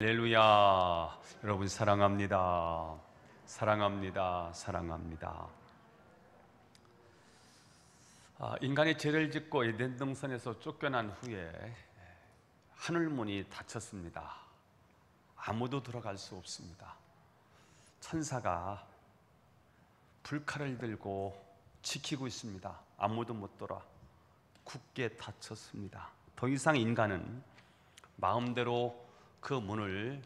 할렐루야. 여러분 사랑합니다. 사랑합니다. 사랑합니다. 인간이 죄를 짓고 에덴 동산에서 쫓겨난 후에 하늘문이 닫혔습니다. 아무도 들어갈 수 없습니다. 천사가 불칼을 들고 지키고 있습니다. 아무도 못 돌아 굳게 닫혔습니다. 더 이상 인간은 마음대로 그 문을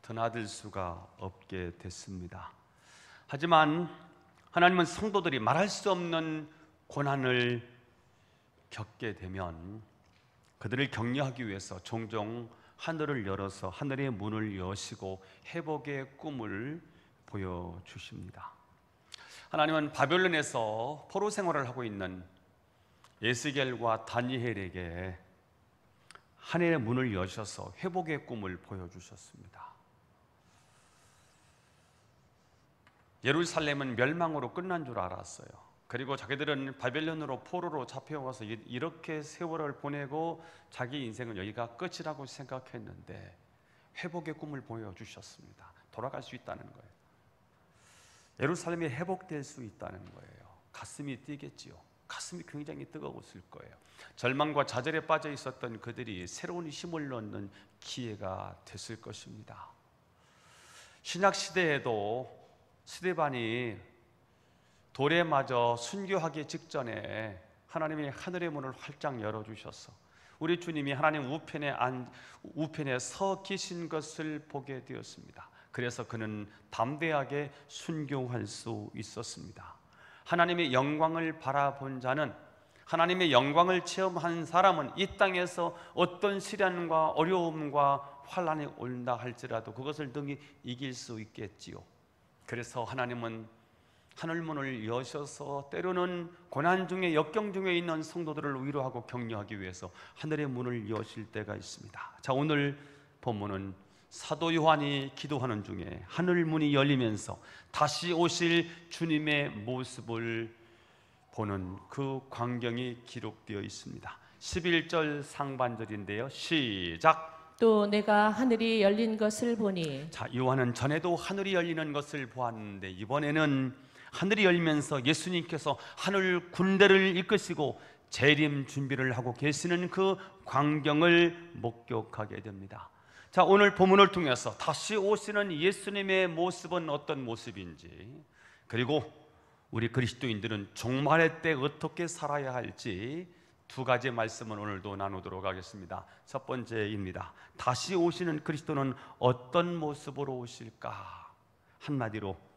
드나들 수가 없게 됐습니다. 하지만 하나님은 성도들이 말할 수 없는 고난을 겪게 되면 그들을 격려하기 위해서 종종 하늘을 열어서 하늘의 문을 여시고 회복의 꿈을 보여주십니다. 하나님은 바벨론에서 포로 생활을 하고 있는 에스겔과 다니엘에게 하늘의 문을 여셔서 회복의 꿈을 보여주셨습니다. 예루살렘은 멸망으로 끝난 줄 알았어요. 그리고 자기들은 바벨론으로 포로로 잡혀와서 이렇게 세월을 보내고 자기 인생은 여기가 끝이라고 생각했는데 회복의 꿈을 보여주셨습니다. 돌아갈 수 있다는 거예요. 예루살렘이 회복될 수 있다는 거예요. 가슴이 뛰겠지요. 가슴이 굉장히 뜨거웠을 거예요. 절망과 좌절에 빠져 있었던 그들이 새로운 힘을 얻는 기회가 됐을 것입니다. 신약 시대에도 스데반이 돌에 맞아 순교하기 직전에 하나님이 하늘의 문을 활짝 열어주셔서 우리 주님이 하나님 우편에 서 계신 것을 보게 되었습니다. 그래서 그는 담대하게 순교할 수 있었습니다. 하나님의 영광을 바라본 자는, 하나님의 영광을 체험한 사람은 이 땅에서 어떤 시련과 어려움과 환난이 온다 할지라도 그것을 등히 이길 수 있겠지요. 그래서 하나님은 하늘문을 여셔서 때로는 고난 중에 역경 중에 있는 성도들을 위로하고 격려하기 위해서 하늘의 문을 여실 때가 있습니다. 자, 오늘 본문은 사도 요한이 기도하는 중에 하늘문이 열리면서 다시 오실 주님의 모습을 보는 그 광경이 기록되어 있습니다. 11절 상반절인데요. 시작. 또 내가 하늘이 열린 것을 보니. 자, 요한은 전에도 하늘이 열리는 것을 보았는데 이번에는 하늘이 열리면서 예수님께서 하늘 군대를 이끄시고 재림 준비를 하고 계시는 그 광경을 목격하게 됩니다. 자, 오늘 본문을 통해서 다시 오시는 예수님의 모습은 어떤 모습인지, 그리고 우리 그리스도인들은 종말의 때 어떻게 살아야 할지 두 가지 말씀을 오늘도 나누도록 하겠습니다. 첫 번째입니다. 다시 오시는 그리스도는 어떤 모습으로 오실까? 한마디로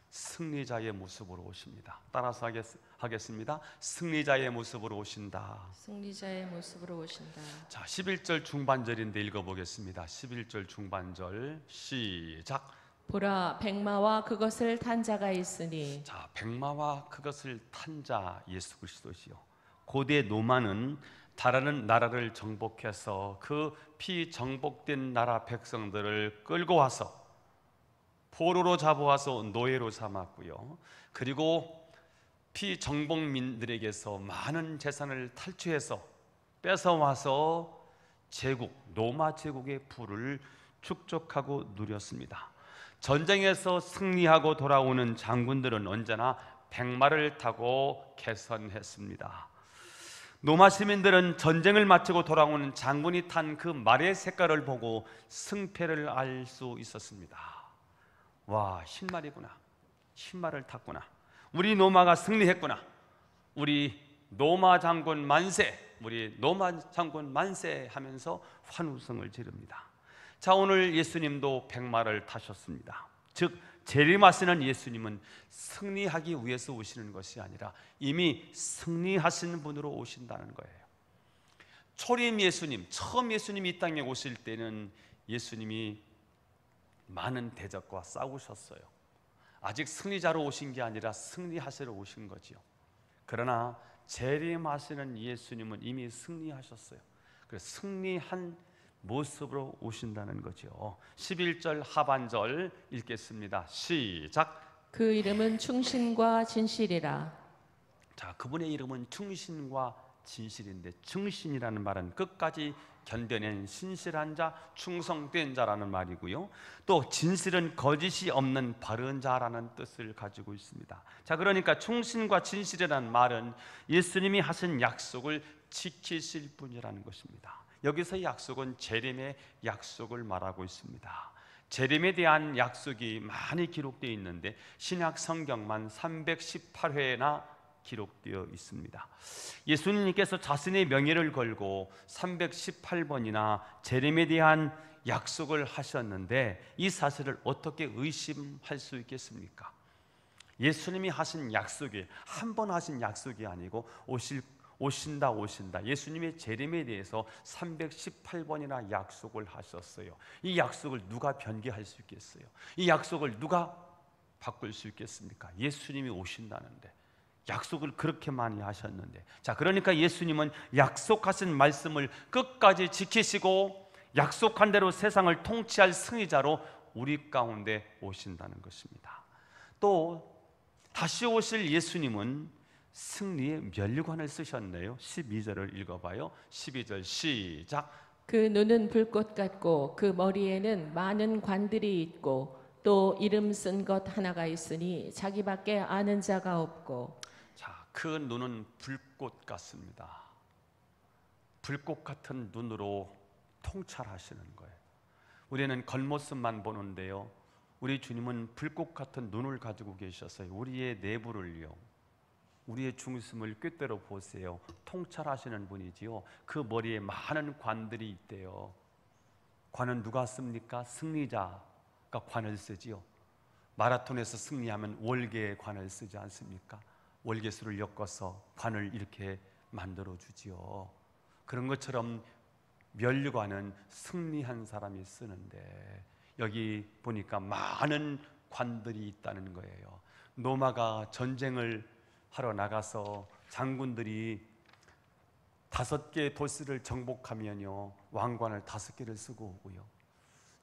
승리자의 모습으로 오십니다. 따라서 하겠습니다. 승리자의 모습으로 오신다. 승리자의 모습으로 오신다. 자, 11절 중반절인데 읽어보겠습니다. 11절 중반절 시작. 보라, 백마와 그것을 탄 자가 있으니. 자, 백마와 그것을 탄 자 예수 그리스도시요. 고대 로마는 다른 나라를 정복해서 그 피정복된 나라 백성들을 끌고 와서 포로로 잡아와서 노예로 삼았고요. 그리고 피정복민들에게서 많은 재산을 탈취해서 뺏어와서 제국, 로마 제국의 부를 축적하고 누렸습니다. 전쟁에서 승리하고 돌아오는 장군들은 언제나 백마를 타고 개선했습니다. 로마 시민들은 전쟁을 마치고 돌아오는 장군이 탄 그 말의 색깔을 보고 승패를 알 수 있었습니다. 와, 흰말이구나. 흰말을 탔구나. 우리 로마가 승리했구나. 우리 로마 장군 만세, 우리 로마 장군 만세 하면서 환호성을 지릅니다. 자, 오늘 예수님도 백마를 타셨습니다. 즉 재림하시는 예수님은 승리하기 위해서 오시는 것이 아니라 이미 승리하신 분으로 오신다는 거예요. 초림 예수님, 처음 예수님이 이 땅에 오실 때는 예수님이 많은 대적과 싸우셨어요. 아직 승리자로 오신 게 아니라 승리하시러 오신 거지요. 그러나 재림하시는 예수님은 이미 승리하셨어요. 그래서 승리한 모습으로 오신다는 거죠. 11절 하반절 읽겠습니다. 시작. 그 이름은 충신과 진실이라. 자, 그분의 이름은 충신과 진실인데, 충신이라는 말은 끝까지 견뎌낸 신실한 자, 충성된 자라는 말이고요. 또 진실은 거짓이 없는 바른 자라는 뜻을 가지고 있습니다. 자, 그러니까 충신과 진실이라는 말은 예수님이 하신 약속을 지키실 분이라는 것입니다. 여기서 약속은 재림의 약속을 말하고 있습니다. 재림에 대한 약속이 많이 기록되어 있는데 신약 성경만 318회나 기록되어 있습니다. 예수님께서 자신의 명예를 걸고 318번이나 재림에 대한 약속을 하셨는데 이 사실을 어떻게 의심할 수 있겠습니까? 예수님이 하신 약속이 한 번 하신 약속이 아니고 오신다. 예수님의 재림에 대해서 318번이나 약속을 하셨어요. 이 약속을 누가 변개할 수 있겠어요? 이 약속을 누가 바꿀 수 있겠습니까? 예수님이 오신다는데, 약속을 그렇게 많이 하셨는데, 자, 그러니까 예수님은 약속하신 말씀을 끝까지 지키시고 약속한 대로 세상을 통치할 승리자로 우리 가운데 오신다는 것입니다. 또 다시 오실 예수님은 승리의 면류관을 쓰셨네요. 12절을 읽어봐요. 12절 시작. 그 눈은 불꽃 같고 그 머리에는 많은 관들이 있고 또 이름 쓴 것 하나가 있으니 자기밖에 아는 자가 없고. 자, 그 눈은 불꽃 같습니다. 불꽃 같은 눈으로 통찰하시는 거예요. 우리는 겉모습만 보는데요, 우리 주님은 불꽃 같은 눈을 가지고 계셨어요. 우리의 내부를요, 우리의 중심을 꿰뚫어 보세요. 통찰하시는 분이지요. 그 머리에 많은 관들이 있대요. 관은 누가 씁니까? 승리자가 관을 쓰지요. 마라톤에서 승리하면 월계의 관을 쓰지 않습니까? 월계수를 엮어서 관을 이렇게 만들어 주지요. 그런 것처럼 면류관은 승리한 사람이 쓰는데 여기 보니까 많은 관들이 있다는 거예요. 로마가 전쟁을 하러 나가서 장군들이 5개의 도시를 정복하면요, 왕관을 5개를 쓰고 오고요.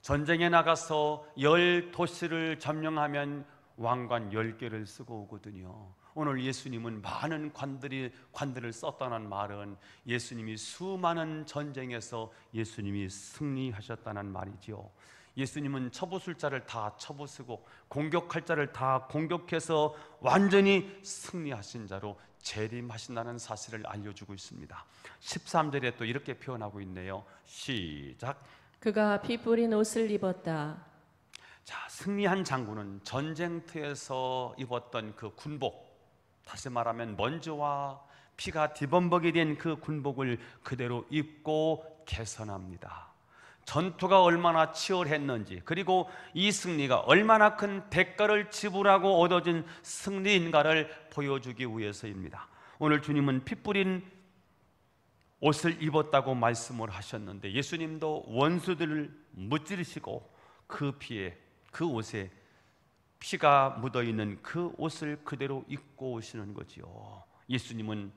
전쟁에 나가서 10도시를 점령하면 왕관 10개를 쓰고 오거든요. 오늘 예수님은 많은 관들을 썼다는 말은 예수님이 수많은 전쟁에서 예수님이 승리하셨다는 말이지요. 예수님은 쳐부술 자를 다 쳐부수고 공격할 자를 다 공격해서 완전히 승리하신 자로 재림하신다는 사실을 알려주고 있습니다. 13절에 또 이렇게 표현하고 있네요. 시작. 그가 피 뿌린 옷을 입었다. 자, 승리한 장군은 전쟁터에서 입었던 그 군복, 다시 말하면 먼지와 피가 뒤범벅이 된 그 군복을 그대로 입고 개선합니다. 전투가 얼마나 치열했는지, 그리고 이 승리가 얼마나 큰 대가를 지불하고 얻어진 승리인가를 보여주기 위해서입니다. 오늘 주님은 피 뿌린 옷을 입었다고 말씀을 하셨는데 예수님도 원수들을 무찌르시고 그 피에, 그 옷에 피가 묻어있는 그 옷을 그대로 입고 오시는 거지요. 예수님은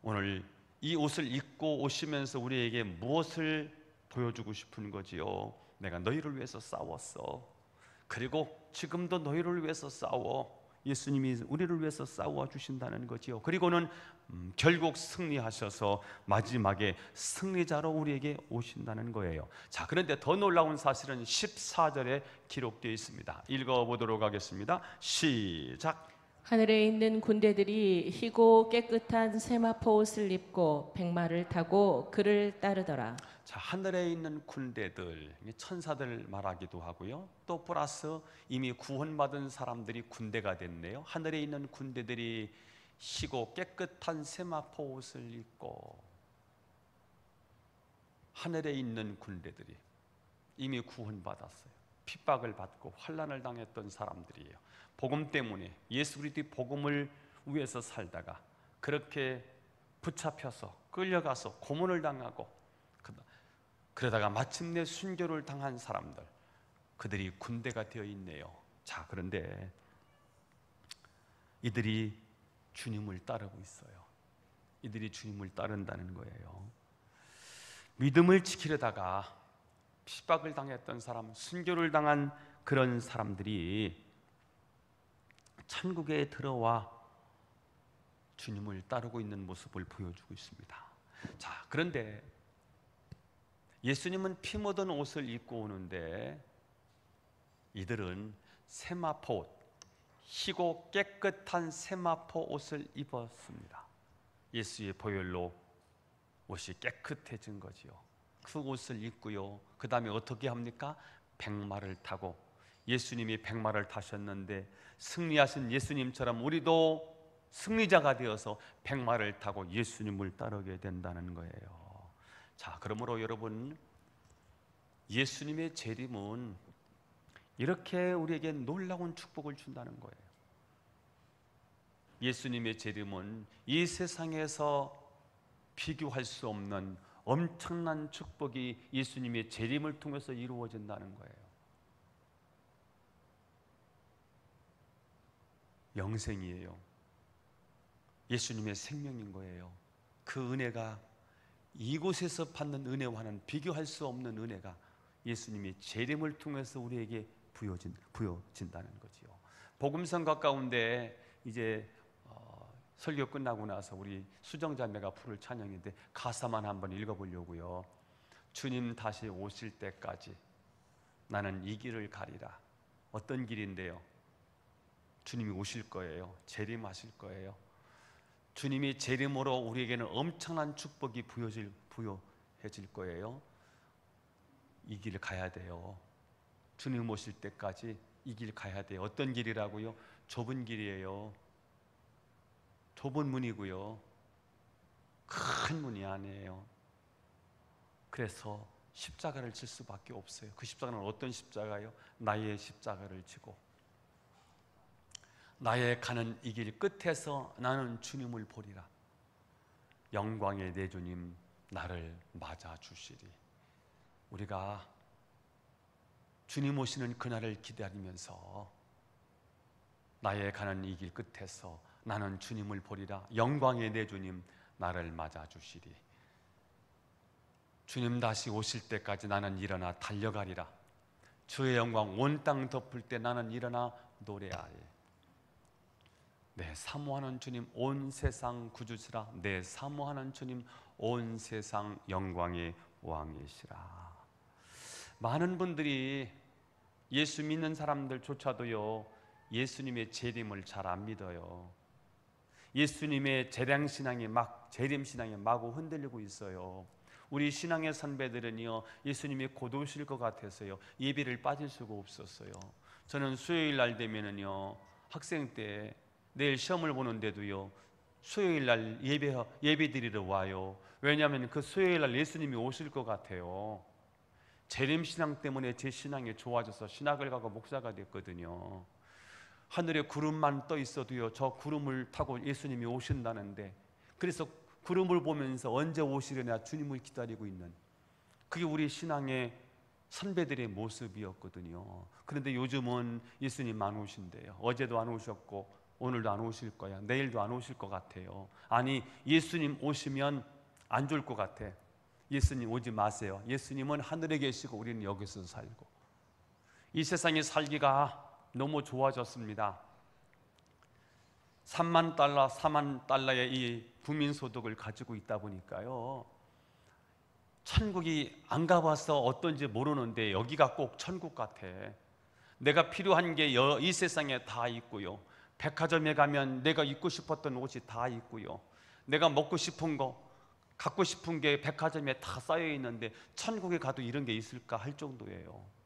오늘 이 옷을 입고 오시면서 우리에게 무엇을 보여주고 싶은 거지요? 내가 너희를 위해서 싸웠어. 그리고 지금도 너희를 위해서 싸워. 예수님이 우리를 위해서 싸워 주신다는 거지요. 그리고는 결국 승리하셔서 마지막에 승리자로 우리에게 오신다는 거예요. 자, 그런데 더 놀라운 사실은 14절에 기록되어 있습니다. 읽어보도록 하겠습니다. 시작. 하늘에 있는 군대들이 희고 깨끗한 세마포 옷을 입고 백마를 타고 그를 따르더라. 자, 하늘에 있는 군대들, 천사들 말하기도 하고요. 또 플러스 이미 구원받은 사람들이 군대가 됐네요. 하늘에 있는 군대들이 희고 깨끗한 세마포 옷을 입고, 하늘에 있는 군대들이 이미 구원받았어요. 핍박을 받고 환난을 당했던 사람들이에요. 복음 때문에, 예수 그리스도의 복음을 위해서 살다가 그렇게 붙잡혀서 끌려가서 고문을 당하고 그러다가 마침내 순교를 당한 사람들, 그들이 군대가 되어 있네요. 자, 그런데 이들이 주님을 따르고 있어요. 이들이 주님을 따른다는 거예요. 믿음을 지키려다가 핍박을 당했던 사람, 순교를 당한 그런 사람들이 천국에 들어와 주님을 따르고 있는 모습을 보여주고 있습니다. 자, 그런데 예수님은 피 묻은 옷을 입고 오는데 이들은 세마포 옷, 희고 깨끗한 세마포 옷을 입었습니다. 예수의 보혈로 옷이 깨끗해진 거지요. 그 옷을 입고요, 그 다음에 어떻게 합니까? 백마를 타고, 예수님이 백마를 타셨는데 승리하신 예수님처럼 우리도 승리자가 되어서 백마를 타고 예수님을 따르게 된다는 거예요. 자, 그러므로 여러분, 예수님의 재림은 이렇게 우리에게 놀라운 축복을 준다는 거예요. 예수님의 재림은 이 세상에서 비교할 수 없는 엄청난 축복이 예수님의 재림을 통해서 이루어진다는 거예요. 영생이에요. 예수님의 생명인 거예요. 그 은혜가 이곳에서 받는 은혜와는 비교할 수 없는 은혜가 예수님의 재림을 통해서 우리에게 부여진다는 거지요. 복음성가 가운데 이제 설교 끝나고 나서 우리 수정자매가 부를 찬양인데 가사만 한번 읽어보려고요. 주님 다시 오실 때까지 나는 이 길을 가리라. 어떤 길인데요? 주님이 오실 거예요. 재림하실 거예요. 주님이 재림으로 우리에게는 엄청난 축복이 부여해질 거예요. 이 길을 가야 돼요. 주님 오실 때까지 이 길 가야 돼요. 어떤 길이라고요? 좁은 길이에요. 좁은 문이고요, 큰 문이 아니에요. 그래서 십자가를 질 수밖에 없어요. 그 십자가는 어떤 십자가요? 나의 십자가를 지고 나의 가는 이 길 끝에서 나는 주님을 보리라. 영광의 내 주님 나를 맞아 주시리. 우리가 주님 오시는 그날을 기다리면서 나의 가는 이 길 끝에서 나는 주님을 보리라. 영광의 내 주님 나를 맞아 주시리. 주님 다시 오실 때까지 나는 일어나 달려가리라. 주의 영광 온 땅 덮을 때 나는 일어나 노래하리. 내 사모하는 주님 온 세상 구주시라. 내 사모하는 주님 온 세상 영광의 왕이시라. 많은 분들이 예수 믿는 사람들조차도요, 예수님의 재림을 잘 안 믿어요. 예수님의 재림신앙이 마구 흔들리고 있어요. 우리 신앙의 선배들은요, 예수님이 곧 오실 것 같아서요, 예배를 빠질 수가 없었어요. 저는 수요일 날 되면은요, 학생 때 내일 시험을 보는데도요, 수요일 날 예배 드리러 와요. 왜냐하면 그 수요일 날 예수님이 오실 것 같아요. 재림신앙 때문에 제 신앙이 좋아져서 신학을 가고 목사가 됐거든요. 하늘에 구름만 떠 있어도요, 저 구름을 타고 예수님이 오신다는데, 그래서 구름을 보면서 언제 오시려나 주님을 기다리고 있는, 그게 우리 신앙의 선배들의 모습이었거든요. 그런데 요즘은 예수님 안 오신대요. 어제도 안 오셨고 오늘도 안 오실 거야. 내일도 안 오실 것 같아요. 아니, 예수님 오시면 안 좋을 것 같아. 예수님 오지 마세요. 예수님은 하늘에 계시고 우리는 여기서 살고, 이 세상에 살기가 너무 좋아졌습니다. 3만 달러, 4만 달러의 이 국민소득을 가지고 있다 보니까요, 천국이 안 가봐서 어떤지 모르는데 여기가 꼭 천국 같아. 내가 필요한 게 이 세상에 다 있고요, 백화점에 가면 내가 입고 싶었던 옷이 다 있고요, 내가 먹고 싶은 거, 갖고 싶은 게 백화점에 다 쌓여 있는데 천국에 가도 이런 게 있을까 할 정도예요.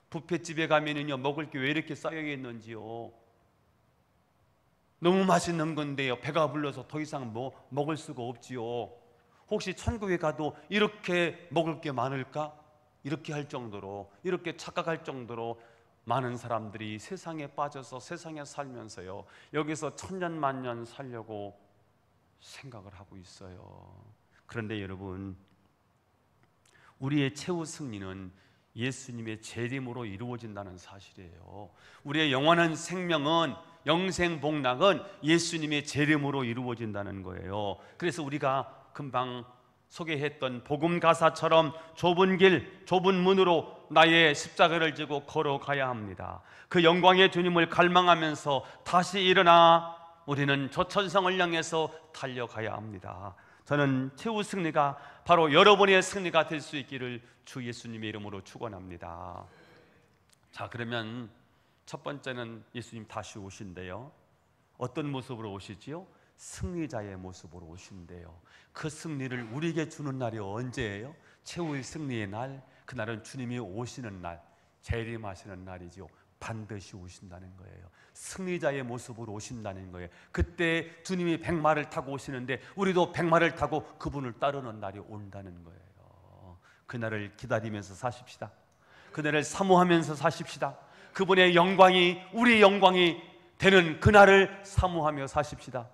뷔페집에 가면은요, 먹을 게 왜 이렇게 쌓여 있는지요. 너무 맛있는 건데요, 배가 불러서 더 이상 먹을 수가 없지요. 혹시 천국에 가도 이렇게 먹을 게 많을까? 이렇게 할 정도로, 이렇게 착각할 정도로 많은 사람들이 세상에 빠져서 세상에 살면서요, 여기서 천년만년 살려고 생각을 하고 있어요. 그런데 여러분, 우리의 최후 승리는 예수님의 재림으로 이루어진다는 사실이에요. 우리의 영원한 생명은, 영생복락은 예수님의 재림으로 이루어진다는 거예요. 그래서 우리가 금방 소개했던 복음 가사처럼 좁은 길, 좁은 문으로 나의 십자가를 지고 걸어가야 합니다. 그 영광의 주님을 갈망하면서 다시 일어나 우리는 저 천성을 향해서 달려가야 합니다. 저는 최후 승리가 바로 여러분의 승리가 될 수 있기를 주 예수님의 이름으로 축원합니다. 자, 그러면 첫 번째는 예수님 다시 오신대요. 어떤 모습으로 오시지요? 승리자의 모습으로 오신대요. 그 승리를 우리에게 주는 날이 언제예요? 최후의 승리의 날, 그날은 주님이 오시는 날, 재림하시는 날이죠. 반드시 오신다는 거예요. 승리자의 모습으로 오신다는 거예요. 그때 주님이 백마를 타고 오시는데 우리도 백마를 타고 그분을 따르는 날이 온다는 거예요. 그날을 기다리면서 사십시다. 그날을 사모하면서 사십시다. 그분의 영광이 우리의 영광이 되는 그날을 사모하며 사십시다.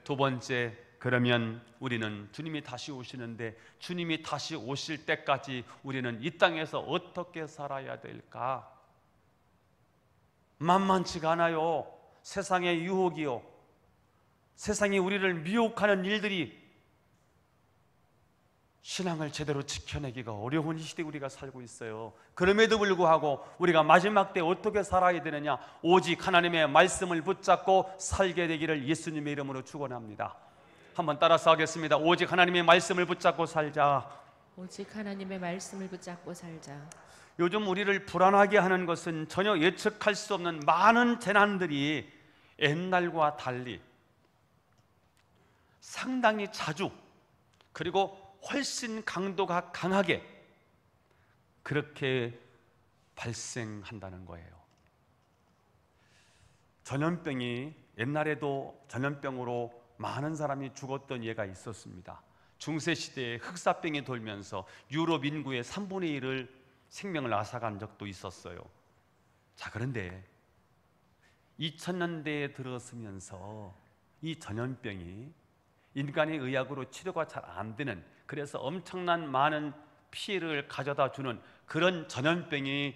두 번째, 그러면 우리는 주님이 다시 오시는데 주님이 다시 오실 때까지 우리는 이 땅에서 어떻게 살아야 될까? 만만치가 않아요. 세상의 유혹이요, 세상이 우리를 미혹하는 일들이 신앙을 제대로 지켜내기가 어려운 이 시대에 우리가 살고 있어요. 그럼에도 불구하고 우리가 마지막 때 어떻게 살아야 되느냐? 오직 하나님의 말씀을 붙잡고 살게 되기를 예수님의 이름으로 축원합니다. 한번 따라서 하겠습니다. 오직 하나님의 말씀을 붙잡고 살자. 오직 하나님의 말씀을 붙잡고 살자. 요즘 우리를 불안하게 하는 것은 전혀 예측할 수 없는 많은 재난들이 옛날과 달리 상당히 자주, 그리고 훨씬 강도가 강하게 그렇게 발생한다는 거예요. 전염병이, 옛날에도 전염병으로 많은 사람이 죽었던 예가 있었습니다. 중세시대에 흑사병이 돌면서 유럽 인구의 3분의 1을 생명을 앗아간 적도 있었어요. 자, 그런데 2000년대에 들어서면서 이 전염병이 인간의 의학으로 치료가 잘 안 되는, 그래서 엄청난 많은 피해를 가져다 주는 그런 전염병이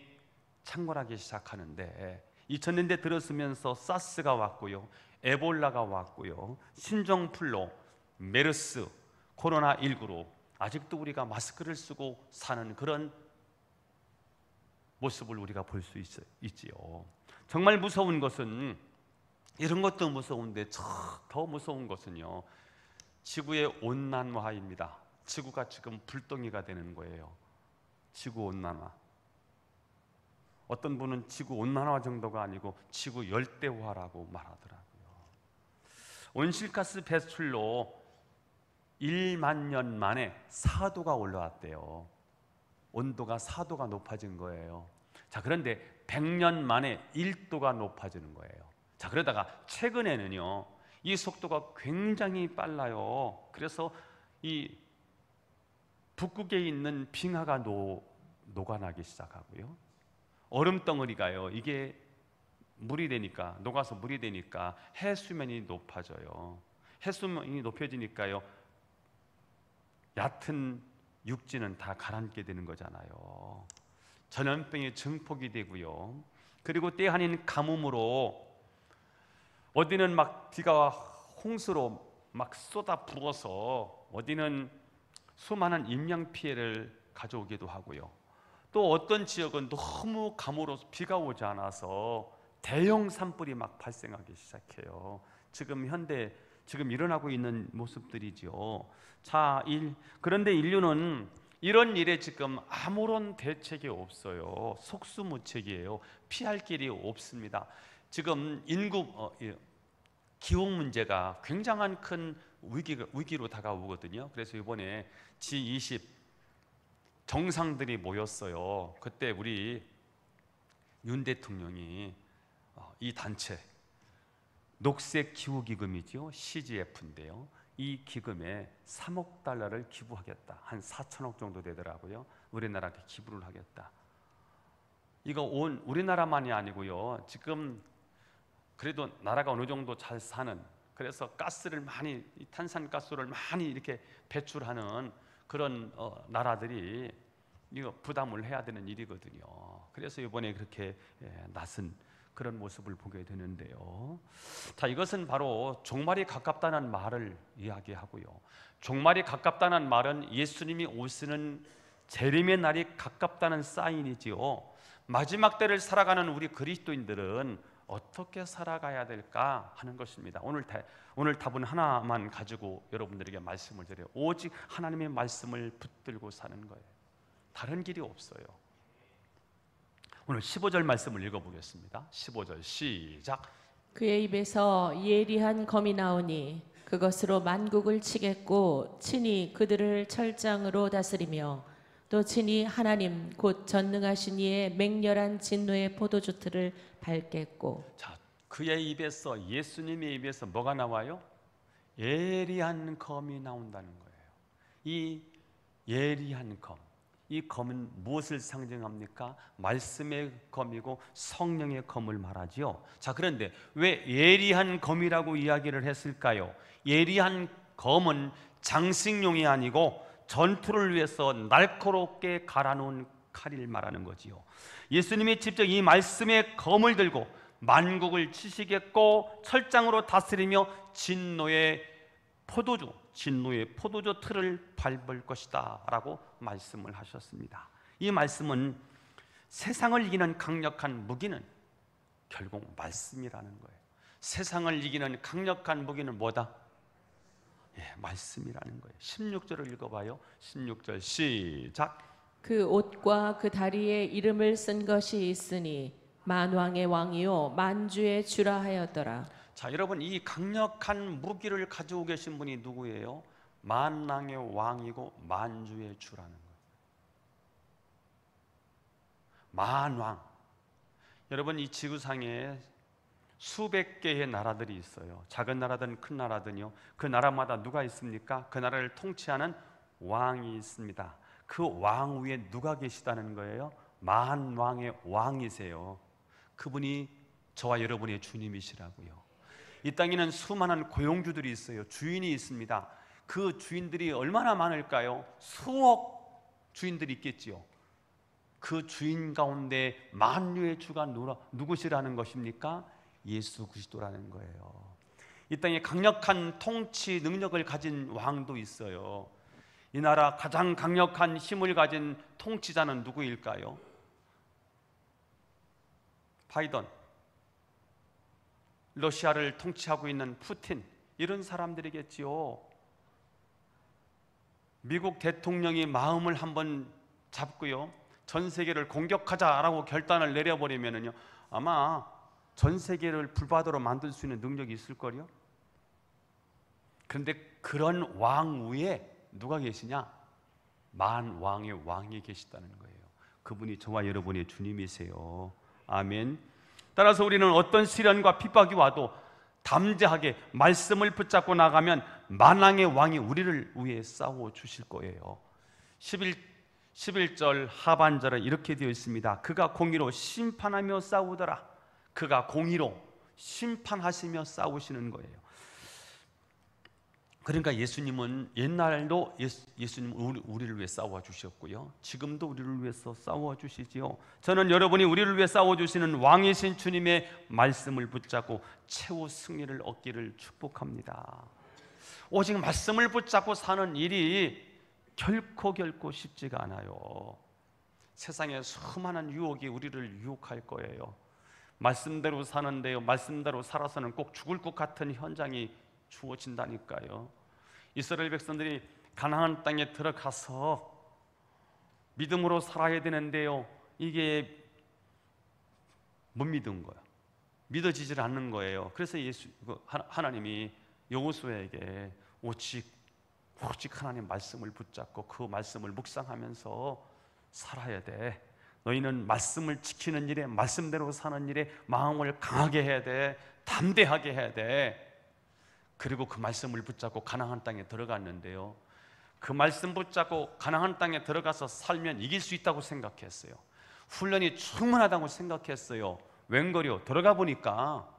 창궐하기 시작하는데 2000년대 들어서면서 사스가 왔고요, 에볼라가 왔고요, 신종플루, 메르스, 코로나19로 아직도 우리가 마스크를 쓰고 사는 그런 모습을 우리가 볼 수 있지요. 정말 무서운 것은, 이런 것도 무서운데 더 무서운 것은요, 지구의 온난화입니다. 지구가 지금 불덩이가 되는 거예요. 지구 온난화. 어떤 분은 지구 온난화 정도가 아니고 지구 열대화라고 말하더라고요. 온실가스 배출로 1만 년 만에 4도가 올라왔대요. 온도가 4도가 높아진 거예요. 자, 그런데 100년 만에 1도가 높아지는 거예요. 자, 그러다가 최근에는요, 이 속도가 굉장히 빨라요. 그래서 이 북극에 있는 빙하가 녹아나기 시작하고요, 얼음덩어리가요, 이게 물이 되니까, 녹아서 물이 되니까 해수면이 높아져요. 해수면이 높아지니까요, 얕은 육지는 다 가라앉게 되는 거잖아요. 전염병이 증폭이 되고요, 그리고 때 아닌 가뭄으로 어디는 막 비가 홍수로 막 쏟아 부어서 어디는 수많은 인명 피해를 가져오기도 하고요, 또 어떤 지역은 너무 가물어 비가 오지 않아서 대형 산불이 막 발생하기 시작해요. 지금 일어나고 있는 모습들이죠. 자, 그런데 인류는 이런 일에 지금 아무런 대책이 없어요. 속수무책이에요. 피할 길이 없습니다. 지금 기후 문제가 굉장한 큰 위기로 다가오거든요. 그래서 이번에 G20 정상들이 모였어요. 그때 우리 윤 대통령이 이 단체, 녹색 기후 기금이죠, CGF인데요. 이 기금에 3억 달러를 기부하겠다. 한 4천억 정도 되더라고요. 우리나라한테 기부를 하겠다. 이거 온 우리나라만이 아니고요, 지금 그래도 나라가 어느 정도 잘 사는, 그래서 가스를 많이, 탄산가스를 많이 이렇게 배출하는 그런 나라들이 이거 부담을 해야 되는 일이거든요. 그래서 이번에 그렇게 나선 그런 모습을 보게 되는데요. 자, 이것은 바로 종말이 가깝다는 말을 이야기하고요, 종말이 가깝다는 말은 예수님이 오시는 재림의 날이 가깝다는 사인이지요. 마지막 때를 살아가는 우리 그리스도인들은 어떻게 살아가야 될까 하는 것입니다. 오늘 답은 하나만 가지고 여러분들에게 말씀을 드려요. 오직 하나님의 말씀을 붙들고 사는 거예요. 다른 길이 없어요. 오늘 15절 말씀을 읽어보겠습니다. 15절 시작. 그의 입에서 예리한 검이 나오니 그것으로 만국을 치겠고 친히 그들을 철장으로 다스리며 또 친히 하나님 곧 전능하신 이의 맹렬한 진노의 포도주 틀을 밟겠고. 자, 그의 입에서, 예수님의 입에서 뭐가 나와요? 예리한 검이 나온다는 거예요. 이 예리한 검, 이 검은 무엇을 상징합니까? 말씀의 검이고 성령의 검을 말하지요. 자, 그런데 왜 예리한 검이라고 이야기를 했을까요? 예리한 검은 장식용이 아니고 전투를 위해서 날카롭게 갈아놓은 칼을 말하는 거지요. 예수님이 직접 이 말씀의 검을 들고 만국을 치시겠고 철장으로 다스리며 진노의 포도주 틀을 밟을 것이다 라고 말씀을 하셨습니다. 이 말씀은 세상을 이기는 강력한 무기는 결국 말씀이라는 거예요. 세상을 이기는 강력한 무기는 뭐다? 말씀이라는 거예요. 16절을 읽어봐요. 16절 시작. 그 옷과 그 다리에 이름을 쓴 것이 있으니 만왕의 왕이요 만주의 주라 하였더라. 자, 여러분, 이 강력한 무기를 가지고 계신 분이 누구예요? 만왕의 왕이고 만주의 주라는 거예요. 만왕. 여러분, 이 지구상에 수백 개의 나라들이 있어요. 작은 나라든 큰 나라든요. 그 나라마다 누가 있습니까? 그 나라를 통치하는 왕이 있습니다. 그 왕 위에 누가 계시다는 거예요? 만왕의 왕이세요. 그분이 저와 여러분의 주님이시라고요. 이 땅에는 수많은 고용주들이 있어요. 주인이 있습니다. 그 주인들이 얼마나 많을까요? 수억 주인들이 있겠지요. 그 주인 가운데 만유의 주가 누구시라는 것입니까? 예수 그리스도라는 거예요. 이 땅에 강력한 통치 능력을 가진 왕도 있어요. 이 나라 가장 강력한 힘을 가진 통치자는 누구일까요? 바이든, 러시아를 통치하고 있는 푸틴, 이런 사람들이겠지요. 미국 대통령이 마음을 한번 잡고요, 전 세계를 공격하자라고 결단을 내려버리면요, 아마 전 세계를 불바다로 만들 수 있는 능력이 있을걸요. 그런데 그런 왕 위에 누가 계시냐? 만왕의 왕이 계시다는 거예요. 그분이 저와 여러분의 주님이세요. 아멘. 따라서 우리는 어떤 시련과 핍박이 와도 담대하게 말씀을 붙잡고 나가면 만왕의 왕이 우리를 위해 싸워 주실 거예요. 11절 하반절에 이렇게 되어 있습니다. 그가 공의로 심판하며 싸우더라. 그가 공의로 심판하시며 싸우시는 거예요. 그러니까 예수님은 옛날도 예수님은 우리를 위해 싸워 주셨고요, 지금도 우리를 위해서 싸워 주시지요. 저는 여러분이 우리를 위해 싸워 주시는 왕이신 주님의 말씀을 붙잡고 최후 승리를 얻기를 축복합니다. 오직 말씀을 붙잡고 사는 일이 결코 쉽지가 않아요. 세상에 수많은 유혹이 우리를 유혹할 거예요. 말씀대로 사는데요, 말씀대로 살아서는 꼭 죽을 것 같은 현장이 주어진다니까요. 이스라엘 백성들이 가나안 땅에 들어가서 믿음으로 살아야 되는데요, 이게 못 믿은 거예요. 믿어지질 않는 거예요. 그래서 하나님이 여호수아에게 오직 하나님 말씀을 붙잡고 그 말씀을 묵상하면서 살아야 돼. 너희는 말씀을 지키는 일에, 말씀대로 사는 일에 마음을 강하게 해야 돼. 담대하게 해야 돼. 그리고 그 말씀을 붙잡고 가나안 땅에 들어갔는데요, 그 말씀 붙잡고 가나안 땅에 들어가서 살면 이길 수 있다고 생각했어요. 훈련이 충분하다고 생각했어요. 웬걸요, 들어가 보니까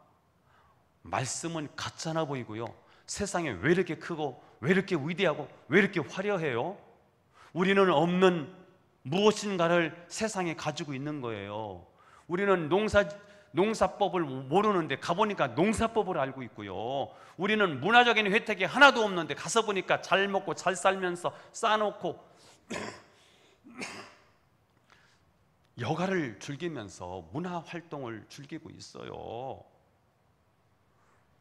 말씀은 가짜나 보이고요, 세상에 왜 이렇게 크고 왜 이렇게 위대하고 왜 이렇게 화려해요? 우리는 없는 무엇인가를 세상에 가지고 있는 거예요. 우리는 농사법을 모르는데 가보니까 농사법을 알고 있고요, 우리는 문화적인 혜택이 하나도 없는데 가서 보니까 잘 먹고 잘 살면서 쌓아놓고 여가를 즐기면서 문화 활동을 즐기고 있어요.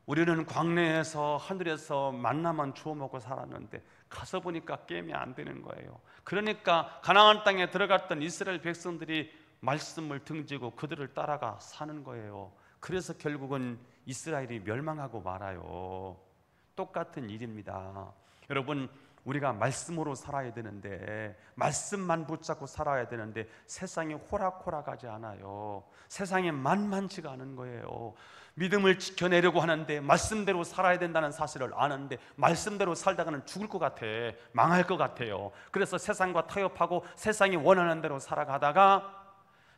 우리는 광야에서 하늘에서 만나만 주워 먹고 살았는데 가서 보니까 게임이 안 되는 거예요. 그러니까 가나안 땅에 들어갔던 이스라엘 백성들이 말씀을 등지고 그들을 따라가 사는 거예요. 그래서 결국은 이스라엘이 멸망하고 말아요. 똑같은 일입니다. 여러분, 우리가 말씀으로 살아야 되는데, 말씀만 붙잡고 살아야 되는데 세상이 호락호락하지 않아요. 세상이 만만치가 않은 거예요. 믿음을 지켜내려고 하는데 말씀대로 살아야 된다는 사실을 아는데 말씀대로 살다가는 죽을 것 같아, 망할 것 같아요. 그래서 세상과 타협하고 세상이 원하는 대로 살아가다가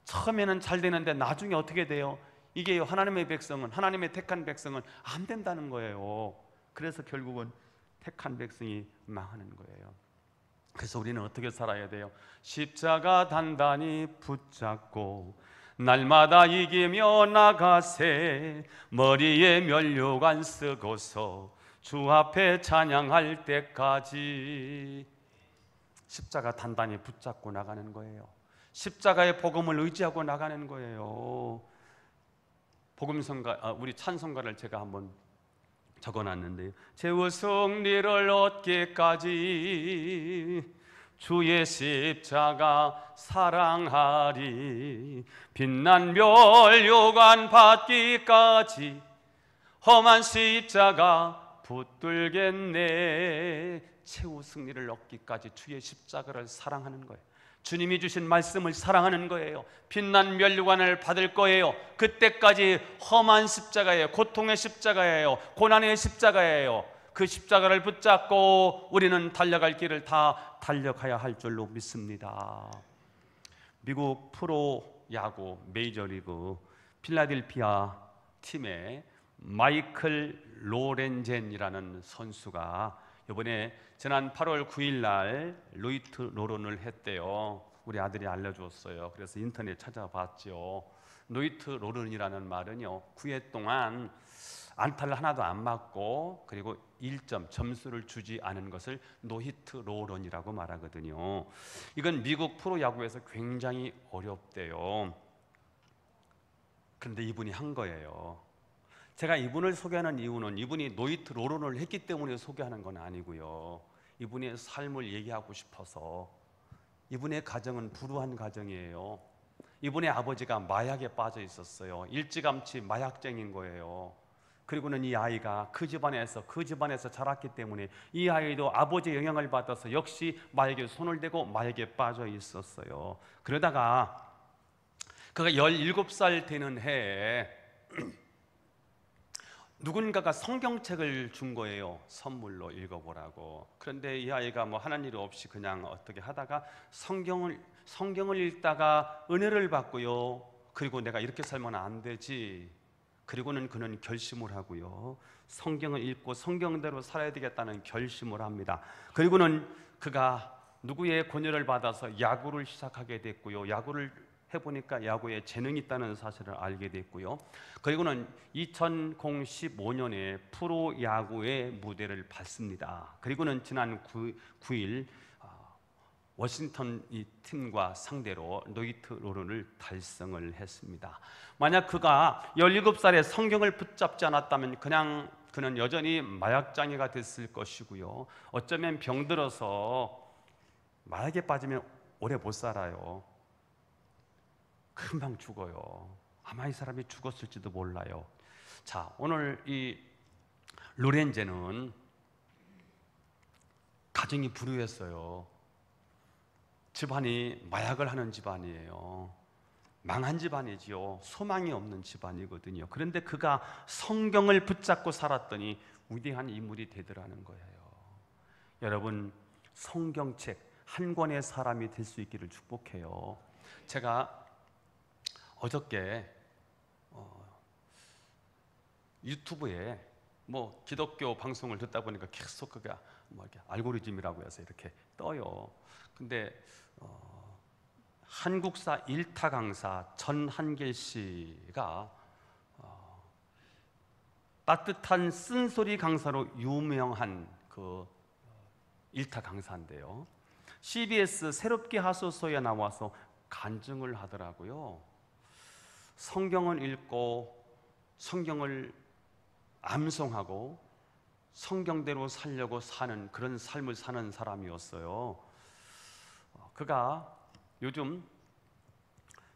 처음에는 잘 되는데 나중에 어떻게 돼요? 이게 하나님의 백성은, 하나님의 택한 백성은 안 된다는 거예요. 그래서 결국은 택한 백성이 망하는 거예요. 그래서 우리는 어떻게 살아야 돼요? 십자가 단단히 붙잡고 날마다 이기며 나가세. 머리에 면류관 쓰고서 주 앞에 찬양할 때까지. 십자가 단단히 붙잡고 나가는 거예요. 십자가의 복음을 의지하고 나가는 거예요. 복음성가, 우리 찬송가를 제가 한번 적어놨는데요. 제우 승리를 얻기까지 주의 십자가 사랑하리. 빛난 면류관 받기까지 험한 십자가 붙들겠네. 최후 승리를 얻기까지 주의 십자가를 사랑하는 거예요. 주님이 주신 말씀을 사랑하는 거예요. 빛난 면류관을 받을 거예요. 그때까지 험한 십자가예요. 고통의 십자가예요. 고난의 십자가예요. 그 십자가를 붙잡고 우리는 달려갈 길을 다 달려가야 할 줄로 믿습니다. 미국 프로야구 메이저리그 필라델피아 팀의 마이클 로렌젠이라는 선수가 이번에 지난 8월 9일 날 노히트 노런을 했대요. 우리 아들이 알려줬어요. 그래서 인터넷 찾아봤죠. 노히트 노런이라는 말은요, 9회 동안 안타를 하나도 안 맞고 그리고 1점 점수를 주지 않은 것을 노히트 노런이라고 말하거든요. 이건 미국 프로야구에서 굉장히 어렵대요. 그런데 이분이 한 거예요. 제가 이분을 소개하는 이유는 이분이 노히트 노런을 했기 때문에 소개하는 건 아니고요. 이분의 삶을 얘기하고 싶어서. 이분의 가정은 불우한 가정이에요. 이분의 아버지가 마약에 빠져 있었어요. 일찌감치 마약쟁인 거예요. 그리고는 이 아이가 그 집안에서 자랐기 때문에 이 아이도 아버지의 영향을 받아서 역시 마약에 손을 대고 마약에 빠져 있었어요. 그러다가 그가 17살 되는 해에 누군가가 성경책을 준 거예요. 선물로 읽어보라고. 그런데 이 아이가 뭐 하는 일 없이 그냥 어떻게 하다가 성경을 읽다가 은혜를 받고요. 그리고 내가 이렇게 살면 안 되지. 그리고는 그는 결심을 하고요. 성경을 읽고 성경대로 살아야 되겠다는 결심을 합니다. 그리고는 그가 누구의 권유를 받아서 야구를 시작하게 됐고요. 야구를 해보니까 야구에 재능이 있다는 사실을 알게 됐고요. 그리고는 2015년에 프로야구의 무대를 받습니다. 그리고는 지난 9일 워싱턴 이 팀과 상대로 노히트 노런을 달성을 했습니다. 만약 그가 17살에 성경을 붙잡지 않았다면 그는 여전히 마약장애가 됐을 것이고요. 어쩌면 병들어서 마약에 빠지면 오래 못 살아요. 금방 죽어요. 아마 이 사람이 죽었을지도 몰라요. 자, 오늘 이 로렌제는 가정이 불우했어요. 집안이 마약을 하는 집안이에요. 망한 집안이지요. 소망이 없는 집안이거든요. 그런데 그가 성경을 붙잡고 살았더니 위대한 인물이 되더라는 거예요. 여러분, 성경책 한 권의 사람이 될 수 있기를 축복해요. 제가 어저께 유튜브에 뭐 기독교 방송을 듣다 보니까 계속 그가 뭐 이렇게 알고리즘이라고 해서 이렇게 떠요. 근데 한국사 일타 강사 전한길 씨가 따뜻한 쓴소리 강사로 유명한 그 일타 강사인데요. CBS 새롭게 하소서에 나와서 간증을 하더라고요. 성경을 읽고 성경을 암송하고 성경대로 살려고 사는 그런 삶을 사는 사람이었어요. 그가 요즘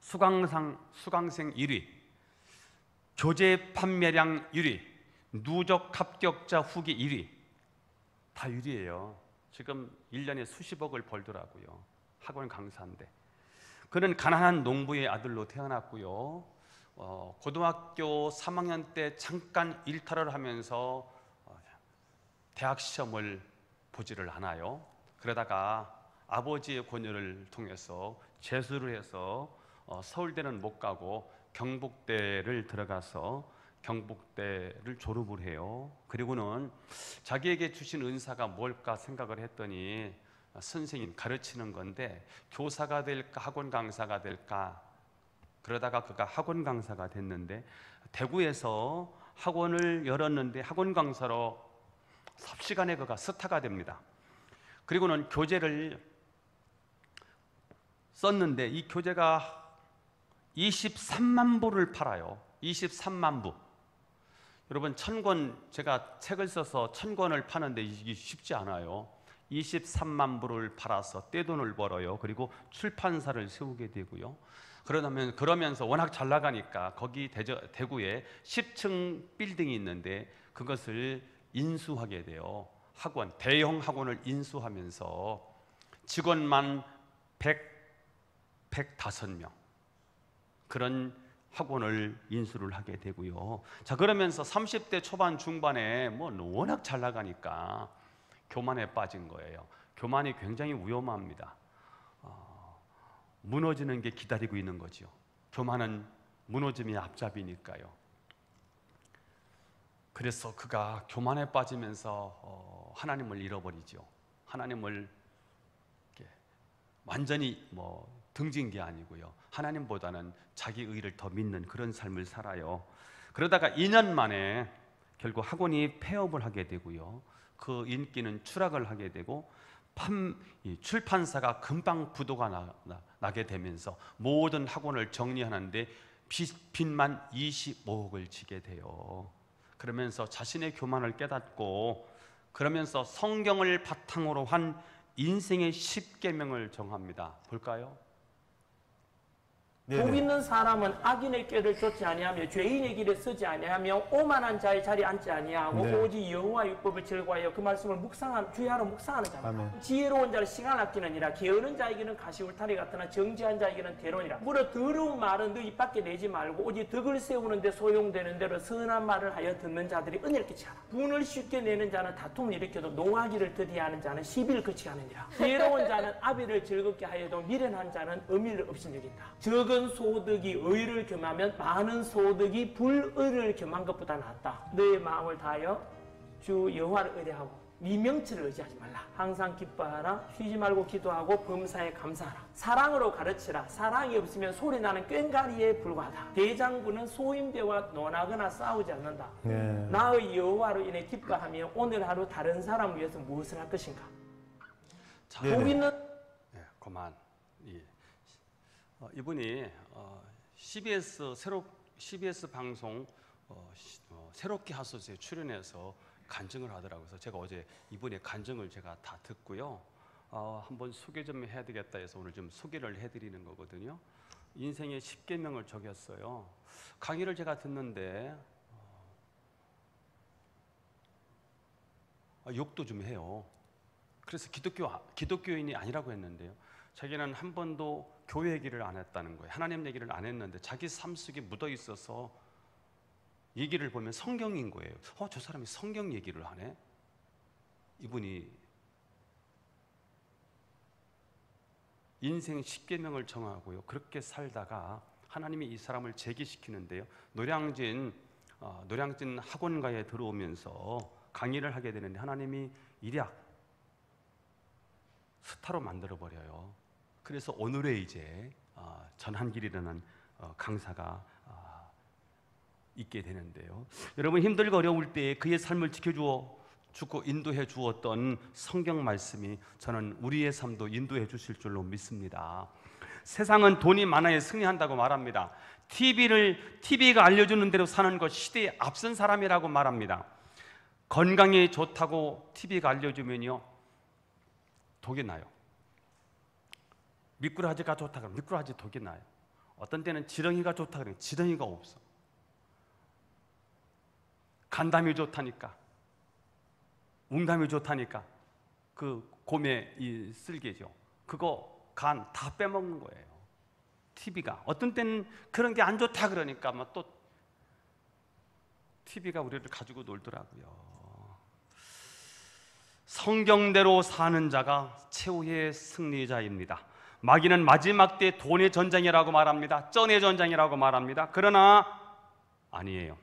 수강생 1위, 교재 판매량 1위, 누적 합격자 후기 1위, 다 1위예요. 지금 1년에 수십억을 벌더라고요. 학원 강사인데. 그는 가난한 농부의 아들로 태어났고요. 고등학교 3학년 때 잠깐 일탈을 하면서 대학 시험을 보지를 않아요. 그러다가 아버지의 권유를 통해서 재수를 해서 서울대는 못 가고 경북대를 들어가서 경북대를 졸업을 해요. 그리고는 자기에게 주신 은사가 뭘까 생각을 했더니 선생님, 가르치는 건데 교사가 될까 학원 강사가 될까, 그러다가 그가 학원 강사가 됐는데 대구에서 학원을 열었는데 학원 강사로 삽시간에 그가 스타가 됩니다. 그리고는 교재를 썼는데 이 교재가 23만 부를 팔아요. 23만 부. 여러분, 1000권, 제가 책을 써서 1000권을 파는데 이게 쉽지 않아요. 23만 부를 팔아서 떼돈을 벌어요. 그리고 출판사를 세우게 되고요. 그러면서 워낙 잘 나가니까 거기 대구에 10층 빌딩이 있는데 그것을 인수하게 돼요. 학원, 대형 학원을 인수하면서 직원만 105명, 그런 학원을 인수를 하게 되고요. 자, 그러면서 30대 초반 중반에 워낙 잘 나가니까 교만에 빠진 거예요. 교만이 굉장히 위험합니다. 무너지는 게 기다리고 있는 거죠. 교만은 무너짐이 앞잡이니까요. 그래서 그가 교만에 빠지면서 하나님을 잃어버리죠. 하나님을 완전히 등진 게 아니고요. 하나님보다는 자기 의를 더 믿는 그런 삶을 살아요. 그러다가 2년 만에 결국 학원이 폐업을 하게 되고요. 그 인기는 추락을 하게 되고 출판사가 금방 부도가 나게 되면서 모든 학원을 정리하는데 빚만 25억을 지게 돼요. 그러면서 자신의 교만을 깨닫고, 그러면서 성경을 바탕으로 한 인생의 10계명을 정합니다. 볼까요? 복 있는 사람은 악인의 꾀를 쫓지 아니하며 죄인의 길에 서지 아니하며 오만한 자의 자리에 앉지 아니하고 오직 여호와 율법을 즐거워하여 그 말씀을 주야로 묵상하는 자입니다. 지혜로운 자는 시간 아끼느니라. 게으른 자에게는 가시울타리 같으나 정지한 자에게는 대론이라. 무릇 더러운 말은 너 입 밖에 내지 말고 오직 덕을 세우는 데 소용되는 대로 선한 말을 하여 듣는 자들이 은혜를 끼치하라. 분을 쉽게 내는 자는 다툼을 일으켜도 노하기를 더디하는 자는 시비를 거치게 하느니라. 지혜로운 자는 아비를 즐겁게 하여도 미련한 자는 의미를 없이 여긴다. 적은 소득이 의를 겸하면 많은 소득이 불의를 겸한 것보다 낫다. 너의 마음을 다하여 주 여호와를 의뢰하고 네 명치를 의지하지 말라. 항상 기뻐하라. 쉬지 말고 기도하고 범사에 감사하라. 사랑으로 가르치라. 사랑이 없으면 소리나는 꽹과리에 불과하다. 대장부는 소임대와 논하거나 싸우지 않는다. 나의 여호와로 인해 기뻐하며 오늘 하루 다른 사람을 위해서 무엇을 할 것인가. 복 있는 그만. 이분이 CBS 방송 새롭게 하소서에 출연해서 간증을 하더라고요. 그래서 제가 어제 이분의 간증을 제가 다 듣고요. 한번 소개 좀 해야 되겠다 해서 오늘 좀 소개를 해드리는 거거든요. 인생의 10계명을 적였어요. 강의를 제가 듣는데 욕도 좀 해요. 그래서 기독교인이 아니라고 했는데요. 자기는 한 번도 교회 얘기를 안 했다는 거예요. 하나님 얘기를 안 했는데 자기 삶 속에 묻어 있어서 얘기를 보면 성경인 거예요. 저 사람이 성경 얘기를 하네? 이분이 인생 10계명을 정하고요. 그렇게 살다가 하나님이 이 사람을 재기시키는데요. 노량진 학원가에 들어오면서 강의를 하게 되는데 하나님이 일약 스타로 만들어버려요. 그래서 오늘의 이제 전한길이라는 강사가 있게 되는데요. 여러분, 힘들고 어려울 때 그의 삶을 지켜주고 인도해 주었던 성경 말씀이 저는 우리의 삶도 인도해 주실 줄로 믿습니다. 세상은 돈이 많아야 승리한다고 말합니다. TV가 알려주는 대로 사는 것 시대에 앞선 사람이라고 말합니다. 건강에 좋다고 TV가 알려주면요 독이 나요. 미꾸라지가 좋다 그러면 미꾸라지 독이 나요. 어떤 때는 지렁이가 좋다 그러면 지렁이가 없어. 간담이 좋다니까, 웅담이 좋다니까 그 곰의 이 쓸개죠. 그거 간 다 빼먹는 거예요. TV가 어떤 때는 그런 게 안 좋다 그러니까 막 또 TV가 우리를 가지고 놀더라고요. 성경대로 사는 자가 최후의 승리자입니다. 마귀는 마지막 때 돈의 전쟁이라고 말합니다. 쩐의 전쟁이라고 말합니다. 그러나 아니에요.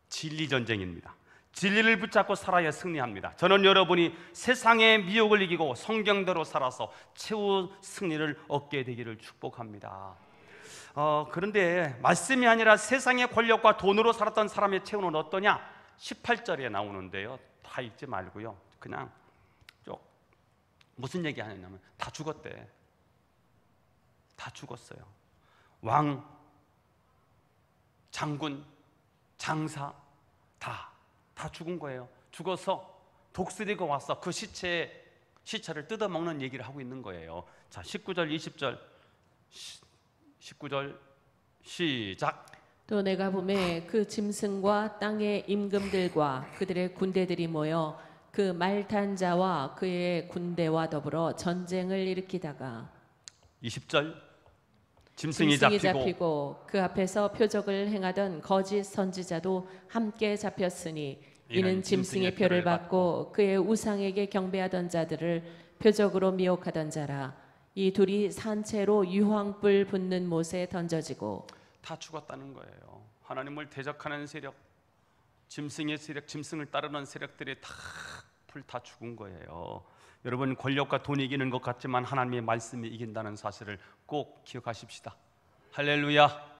진리 전쟁입니다. 진리를 붙잡고 살아야 승리합니다. 저는 여러분이 세상의 미혹을 이기고 성경대로 살아서 최후 승리를 얻게 되기를 축복합니다. 그런데 말씀이 아니라 세상의 권력과 돈으로 살았던 사람의 최후는 어떠냐? 18절에 나오는데요. 다 읽지 말고요. 그냥 쭉 무슨 얘기 하냐면 다 죽었대. 다 죽었어요. 왕, 장군, 장사 다 죽은 거예요. 죽어서 독수리가 와서 그 시체를 뜯어먹는 얘기를 하고 있는 거예요. 자, 19절, 20절 19절 시작. 또 내가 보매 그 짐승과 땅의 임금들과 그들의 군대들이 모여 그 말탄 자와 그의 군대와 더불어 전쟁을 일으키다가 20절 짐승이 잡히고 그 앞에서 표적을 행하던 거짓 선지자도 함께 잡혔으니 이는 짐승의 표를 받고 그의 우상에게 경배하던 자들을 표적으로 미혹하던 자라. 이 둘이 산채로 유황불 붙는 못에 던져지고 다 죽었다는 거예요. 하나님을 대적하는 세력, 짐승의 세력, 짐승을 따르는 세력들이 다 죽은 거예요. 여러분, 권력과 돈이 이기는 것 같지만 하나님의 말씀이 이긴다는 사실을 꼭 기억하십시다. 할렐루야.